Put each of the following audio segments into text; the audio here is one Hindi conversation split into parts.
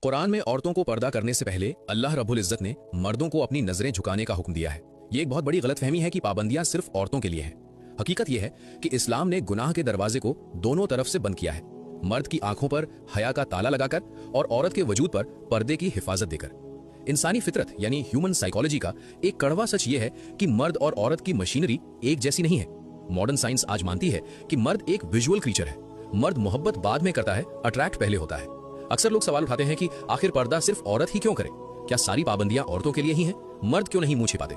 कुरान में औरतों को पर्दा करने से पहले अल्लाह रब्बुल इज्जत ने मर्दों को अपनी नजरें झुकाने का हुक्म दिया है। ये एक बहुत बड़ी गलतफहमी है कि पाबंदियां सिर्फ औरतों के लिए हैं। हकीकत यह है कि इस्लाम ने गुनाह के दरवाजे को दोनों तरफ से बंद किया है, मर्द की आंखों पर हया का ताला लगाकर और औरत के वजूद पर पर्दे की हिफाजत देकर। इंसानी फितरत यानी ह्यूमन साइकोलॉजी का एक कड़वा सच ये है कि मर्द और औरत की मशीनरी एक जैसी नहीं है। मॉडर्न साइंस आज मानती है कि मर्द एक विजुअल क्रीचर है। मर्द मोहब्बत बाद में करता है, अट्रैक्ट पहले होता है। अक्सर लोग सवाल उठाते हैं कि आखिर पर्दा सिर्फ औरत ही क्यों करे? क्या सारी पाबंदियां औरतों के लिए ही हैं? मर्द क्यों नहीं मुंह छिपाते?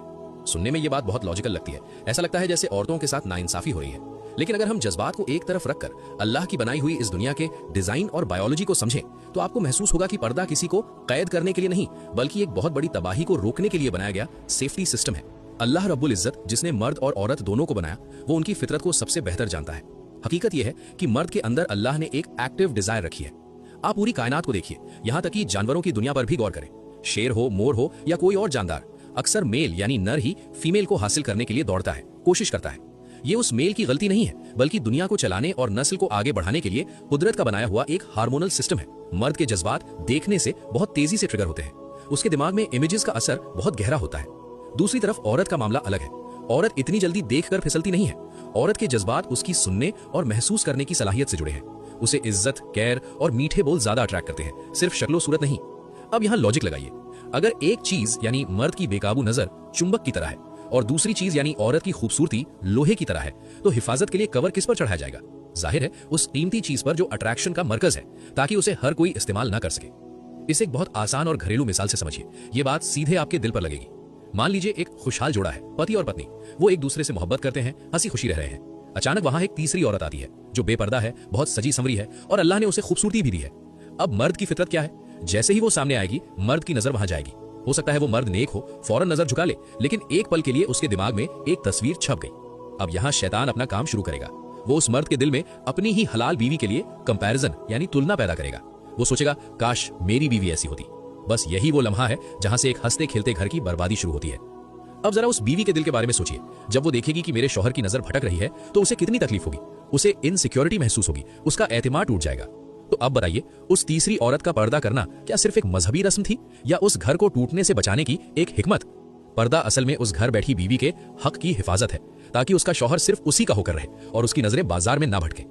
सुनने में ये बात बहुत लॉजिकल लगती है। ऐसा लगता है जैसे औरतों के साथ नाइंसाफी हो रही है। लेकिन अगर हम जज्बात को एक तरफ रखकर अल्लाह की बनाई हुई इस दुनिया के डिजाइन और बायोलॉजी को समझें तो आपको महसूस होगा कि पर्दा किसी को कैद करने के लिए नहीं, बल्कि एक बहुत बड़ी तबाही को रोकने के लिए बनाया गया सेफ्टी सिस्टम है। अल्लाह रब्बुल इज्जत जिसने मर्द और औरत दोनों को बनाया, वो उनकी फितरत को सबसे बेहतर जानता है। हकीकत यह है कि मर्द के अंदर अल्लाह ने एक एक्टिव डिजायर रखी है। आप पूरी कायनात को देखिए, यहाँ तक कि जानवरों की दुनिया पर भी गौर करें। शेर हो, मोर हो या कोई और जानदार, अक्सर मेल यानी नर ही फीमेल को हासिल करने के लिए दौड़ता है, कोशिश करता है। ये उस मेल की गलती नहीं है, बल्कि दुनिया को चलाने और नस्ल को आगे बढ़ाने के लिए कुदरत का बनाया हुआ एक हार्मोनल सिस्टम है। मर्द के जज्बात देखने से बहुत तेजी से ट्रिगर होते हैं। उसके दिमाग में इमेजेस का असर बहुत गहरा होता है। दूसरी तरफ औरत का मामला अलग है। औरत इतनी जल्दी देखकर फिसलती नहीं है। औरत के जज्बात उसकी सुनने और महसूस करने की सलाहियत से जुड़े हैं। उसे इज्जत, कैर और मीठे बोल ज्यादा अट्रैक्ट करते हैं, सिर्फ शक्लो सूरत नहीं। अब यहाँ लॉजिक लगाइए। अगर एक चीज यानी मर्द की बेकाबू नजर चुंबक की तरह है और दूसरी चीज यानी औरत की खूबसूरती लोहे की तरह है, तो हिफाजत के लिए कवर किस पर चढ़ाया जाएगा? जाहिर है उस कीमती चीज पर जो अट्रैक्शन का मरकज है, ताकि उसे हर कोई इस्तेमाल ना कर सके। इसे एक बहुत आसान और घरेलू मिसाल से समझिए। ये बात सीधे आपके दिल पर लगेगी। मान लीजिए एक खुशहाल जोड़ा है, पति और पत्नी। वो एक दूसरे से मोहब्बत करते हैं, हंसी खुशी रह रहे हैं। अचानक वहां एक तीसरी औरत आती है जो बेपर्दा है, बहुत सजी संवरी है और अल्लाह ने उसे खूबसूरती भी दी है। अब मर्द की फितरत क्या है? जैसे ही वो सामने आएगी, मर्द की नजर वहां जाएगी। हो सकता है वो मर्द नेक हो, फौरन नजर झुका ले, लेकिन एक पल के लिए उसके दिमाग में एक तस्वीर छप गई। अब यहाँ शैतान अपना काम शुरू करेगा। वो उस मर्द के दिल में अपनी ही हलाल बीवी के लिए कंपैरिजन यानी तुलना पैदा करेगा। वो सोचेगा, काश मेरी बीवी ऐसी होती। बस यही वो लम्हा है जहां से एक हंसते खेलते घर की बर्बादी शुरू होती है। अब जरा उस बीवी के दिल के बारे में सोचिए। जब वो देखेगी कि मेरे शौहर की नजर भटक रही है, तो उसे कितनी तकलीफ होगी। उसे इनसिक्योरिटी महसूस होगी, उसका एतमाद टूट जाएगा। तो अब बताइए, उस तीसरी औरत का पर्दा करना क्या सिर्फ एक मजहबी रस्म थी, या उस घर को टूटने से बचाने की एक हिकमत? पर्दा असल में उस घर बैठी बीवी के हक की हिफाजत है, ताकि उसका शौहर सिर्फ उसी का होकर रहे और उसकी नजरें बाजार में ना भटके।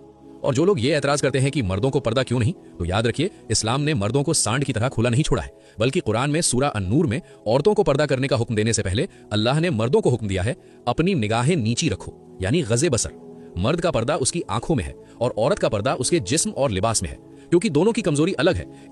और जो लोग ये एतराज करते हैं कि मर्दों को पर्दा क्यों नहीं, तो याद रखिए, इस्लाम ने मर्दों को सांड की तरह खुला नहीं छोड़ा है, बल्कि कुरान में सूरा अन-नूर में औरतों को पर्दा करने का हुक्म देने से पहले अल्लाह ने मर्दों को हुक्म दिया है, अपनी निगाहें नीची रखो, यानी गज़े बसर। मर्द का पर्दा उसकी आंखों में है और औरत का पर्दा उसके जिस्म और लिबास में है, क्योंकि दोनों की कमजोरी अलग है।